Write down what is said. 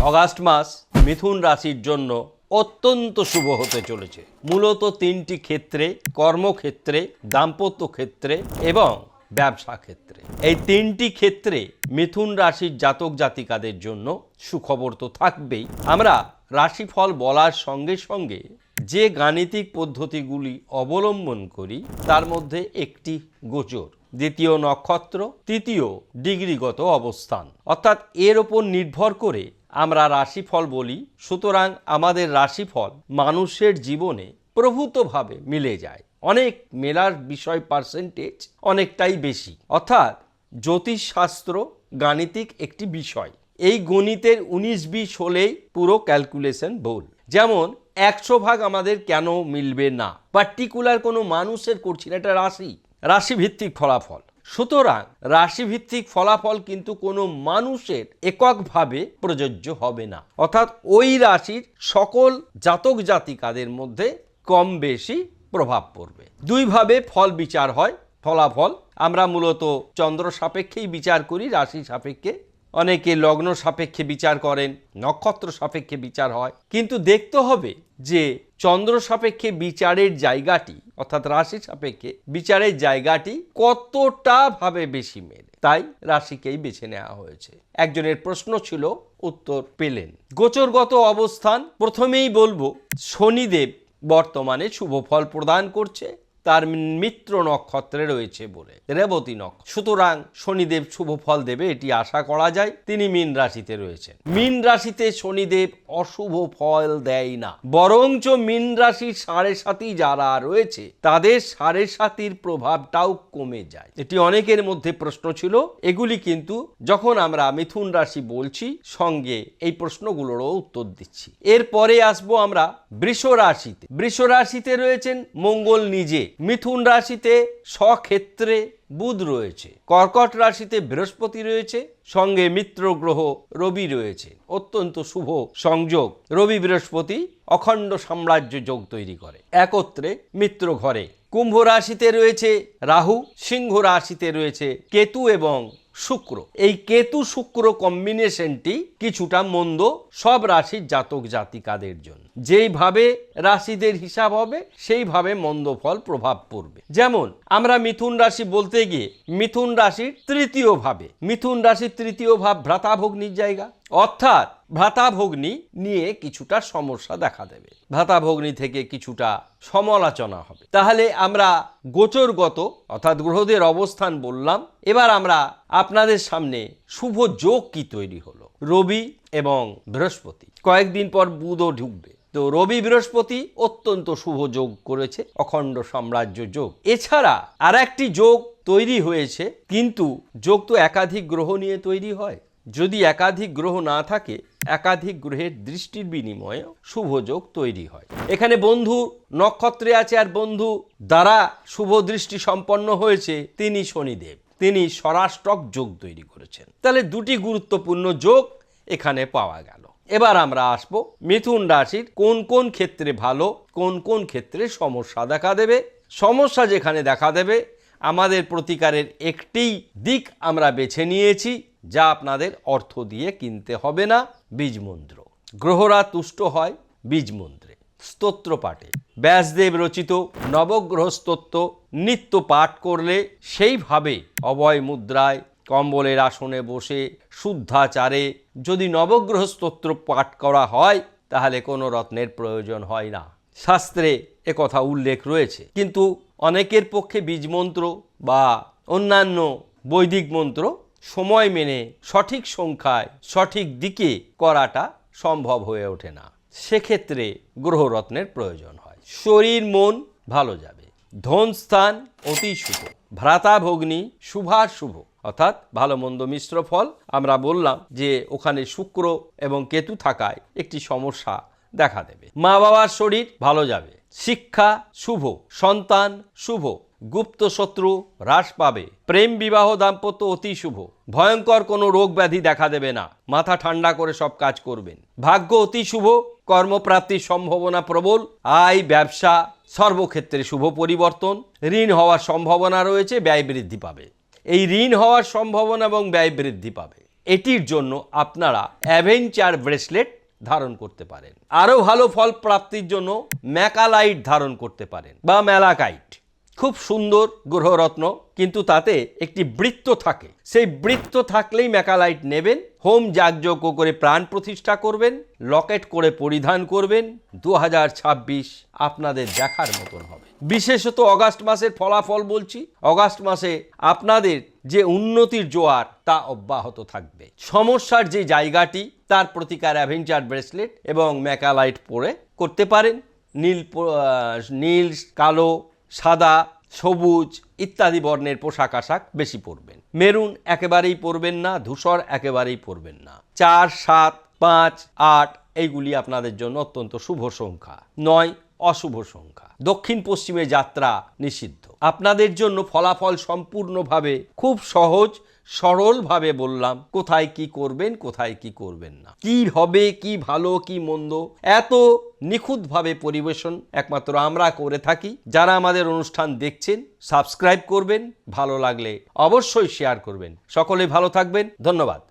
August মাস মিথুন রাশির জন্য অত্যন্ত শুভ হতে চলেছে। মূলত তিনটি ক্ষেত্রে, কর্মক্ষেত্রে, দাম্পত্য ক্ষেত্রে এবং ব্যবসা ক্ষেত্রে। এই তিনটি ক্ষেত্রে মিথুন রাশির জাতক জাতিকাদের জন্য সুখবর তো থাকবেই। আমরা রাশিফল বলার সঙ্গে সঙ্গে যে গাণিতিক পদ্ধতিগুলি অবলম্বন করি তার মধ্যে একটি গোচর, দ্বিতীয় নক্ষত্র, তৃতীয় ডিগ্রিগত অবস্থান, অর্থাৎ এর ওপর নির্ভর করে আমরা রাশিফল বলি। সুতরাং আমাদের রাশিফল মানুষের জীবনে প্রভূতভাবে মিলে যায়। অনেক মেলার বিষয় পার্সেন্টেজ অনেকটাই বেশি, অর্থাৎ জ্যোতিষশাস্ত্র গাণিতিক একটি বিষয়। এই গণিতের 19-20 হলেই পুরো ক্যালকুলেশন ভুল। যেমন 100 ভাগ আমাদের কেন মিলবে না, পার্টিকুলার কোনো মানুষের করছি না, এটা রাশিভিত্তিক ফলাফল। সুতরাং রাশিভিত্তিক ফলাফল কিন্তু কোনো মানুষের এককভাবে প্রযোজ্য হবে না, অর্থাৎ ওই রাশির সকল জাতক জাতিকাদের মধ্যে কম বেশি প্রভাব পড়বে। দুইভাবে ফল বিচার হয়। ফলাফল আমরা মূলত চন্দ্র সাপেক্ষেই বিচার করি, রাশি সাপেক্ষে। অনেকে লগ্ন সাপেক্ষে বিচার করেন, নক্ষত্র সাপেক্ষে বিচার হয়। কিন্তু দেখতে হবে যে চন্দ্র সাপেক্ষে বিচারের জায়গাটি, অর্থাৎ রাশি সাপেক্ষে বিচারের জায়গাটি কতটা ভাবে বেশি মেলে। তাই রাশিকেই বেছে নেওয়া হয়েছে। একজনের প্রশ্ন ছিল, উত্তর পেলেন। গোচরগত অবস্থান প্রথমেই বলবো, শনিদেব বর্তমানে শুভ ফল প্রদান করছে, তার মিত্র নক্ষত্রে রয়েছে বলে, রেবতী নক্ষত্র। সুতরাং শনিদেব শুভ ফল দেবে এটি আশা করা যায়। তিনি মীন রাশিতে রয়েছেন। মীন রাশিতে শনিদেব অশুভ ফল দেয় না, বরঞ্চ মীন রাশির 7.5 যারা রয়েছে তাদের 7.5 প্রভাবটাও কমে যায়। এটি অনেকের মধ্যে প্রশ্ন ছিল। এগুলি কিন্তু যখন আমরা মিথুন রাশি বলছি সঙ্গে এই প্রশ্নগুলোরও উত্তর দিচ্ছি। এরপরে আসবো আমরা বৃষ রাশিতে। বৃষ রাশিতে রয়েছেন মঙ্গল নিজে। মিথুন রাশিতে স্বক্ষেত্রে বুধ রয়েছে। কর্কট রাশিতে বৃহস্পতি রয়েছে, সঙ্গে মিত্র গ্রহ রবি রয়েছে। অত্যন্ত শুভ সংযোগ। রবি বৃহস্পতি অখণ্ড সাম্রাজ্য যোগ তৈরি করে একত্রে মিত্র ঘরে। কুম্ভ রাশিতে রয়েছে রাহু, সিংহ রাশিতে রয়েছে কেতু এবং শুক্র। এই কেতু শুক্র কম্বিনেশনটি কিছুটা মন্দ সব রাশির জাতক জাতিকাদের জন্য। যেইভাবে রাশিদের হিসাব হবে সেইভাবে মন্দ ফল প্রভাব পড়বে। যেমন আমরা মিথুন রাশি বলতে গিয়ে মিথুন রাশির তৃতীয় ভাব ভ্রাতাভগ্নির জায়গা, অর্থাৎ ভ্রাতাভগ্নি নিয়ে কিছুটা সমস্যা দেখা দেবে, ভ্রাতাভগ্নি থেকে কিছুটা সমালোচনা হবে। তাহলে আমরা গোচরগত অর্থাৎ গ্রহদের অবস্থান বললাম। এবার আমরা আপনাদের সামনে শুভ যোগ কি তৈরি হলো। রবি এবং বৃহস্পতি, কয়েকদিন পর বুধও ঢুকবে। তো রবি বৃহস্পতি অত্যন্ত শুভ যোগ করেছে, অখণ্ড সাম্রাজ্য যোগ। এছাড়া আর একটি যোগ তৈরি হয়েছে, কিন্তু যোগ তো একাধিক গ্রহ নিয়ে তৈরি হয়। যদি একাধিক গ্রহ না থাকে, একাধিক গ্রহের দৃষ্টির বিনিময়ে শুভ যোগ তৈরি হয়। এখানে বন্ধু নক্ষত্রে আছে, আর বন্ধু দ্বারা শুভ দৃষ্টি সম্পন্ন হয়েছে তিনি শনিদেব। তিনি স্বরাষ্টক যোগ তৈরি করেছেন। তাহলে দুটি গুরুত্বপূর্ণ যোগ এখানে পাওয়া গেল। এবার আমরা আসবো মিথুন রাশির কোন কোন ক্ষেত্রে ভালো, কোন কোন ক্ষেত্রে সমস্যা দেখা দেবে। সমস্যা যেখানে দেখা দেবে, আমাদের প্রতিকারের একটি দিক আমরা বেছে নিয়েছি, যা আপনাদের অর্থ দিয়ে কিনতে হবে না। বীজ মন্ত্র। গ্রহরা তুষ্ট হয় বীজ মন্ত্রে, স্তোত্র পাঠে। ব্যাসদেব রচিত নবগ্রহ স্তোত্র নিত্য পাঠ করলে, সেইভাবে অভয় মুদ্রায় কম্বলের আসনে বসে শুদ্ধাচারে যদি নবগ্রহ স্তোত্র পাঠ করা হয়, তাহলে কোনো রত্নের প্রয়োজন হয় না। শাস্ত্রে একথা উল্লেখ রয়েছে। কিন্তু অনেকের পক্ষে বীজ মন্ত্র বা অন্যান্য বৈদিক মন্ত্র সময় মেনে সঠিক সংখ্যায় সঠিক দিকে করাটা সম্ভব হয়ে ওঠে না। সেক্ষেত্রে গ্রহরত্নের প্রয়োজন হয়। শরীর মন ভালো যাবে। ধন স্থান অতি শুভ। ভ্রাতাভগ্নি শুভাশুভ, অর্থাৎ ভালো মন্দ মিশ্র ফল। আমরা বললাম যে ওখানে শুক্র এবং কেতু থাকায় একটি সমস্যা দেখা দেবে। মা বাবার শরীর ভালো যাবে। শিক্ষা শুভ। সন্তান শুভ। গুপ্ত শত্রু হ্রাস পাবে। প্রেম বিবাহ দাম্পত্য অতি শুভ। ভয়ঙ্কর কোনো রোগ ব্যাধি দেখা দেবে না। মাথা ঠান্ডা করে সব কাজ করবেন। ভাগ্য অতি শুভ। কর্মপ্রাপ্তির সম্ভাবনা প্রবল। আয় ব্যবসা সর্বক্ষেত্রে শুভ পরিবর্তন। ঋণ হওয়ার সম্ভাবনা রয়েছে, ব্যয় বৃদ্ধি পাবে। এই ঋণ হওয়ার সম্ভাবনা এবং ব্যয় বৃদ্ধি পাবে। এটির জন্য আপনারা অ্যাভেঞ্চার ব্রেসলেট ধারণ করতে পারেন। আরও ভালো ফল প্রাপ্তির জন্য ম্যাকালাইট ধারণ করতে পারেন বা ম্যালাকাইট। খুব সুন্দর গ্রহরত্ন, কিন্তু তাতে একটি বৃত্ত থাকে। সেই বৃত্ত থাকলেই ম্যাকালাইট নেবেন, হোম যাগযজ্ঞ করে প্রাণ প্রতিষ্ঠা করবেন, লকেট করে পরিধান করবেন। 2026 আপনাদের দেখার মতন হবে। বিশেষত অগাস্ট মাসের ফলাফল বলছি, অগাস্ট মাসে আপনাদের যে উন্নতির জোয়ার তা অব্যাহত থাকবে। সমস্যার যে জায়গাটি তার প্রতিকার অ্যাভেঞ্চার ব্রেসলেট এবং ম্যাকালাইট পরে করতে পারেন। নীল, কালো, সাদা, সবুজ ইত্যাদি বর্ণের পোশাক আশাক বেশি পরবেন। মেরুন একেবারেই পরবেন না, ধূসর একেবারেই পরবেন না। 4, 7, 5, 8 এইগুলি আপনাদের জন্য অত্যন্ত শুভ সংখ্যা। 9 অশুভ সংখ্যা। দক্ষিণ পশ্চিমে যাত্রা নিষিদ্ধ। আপনাদের জন্য ফলাফল সম্পূর্ণভাবে খুব সহজ সরলভাবে বললাম, কোথায় কি করবেন কোথায় কি করবেন না, কি হবে, কি ভালো কি মন্দ, এত নিখুঁতভাবে পরিবেশন একমাত্র আমরা করে থাকি। যারা আমাদের অনুষ্ঠান দেখছেন সাবস্ক্রাইব করবেন, ভালো লাগলে অবশ্যই শেয়ার করবেন। সকলে ভালো থাকবেন, ধন্যবাদ।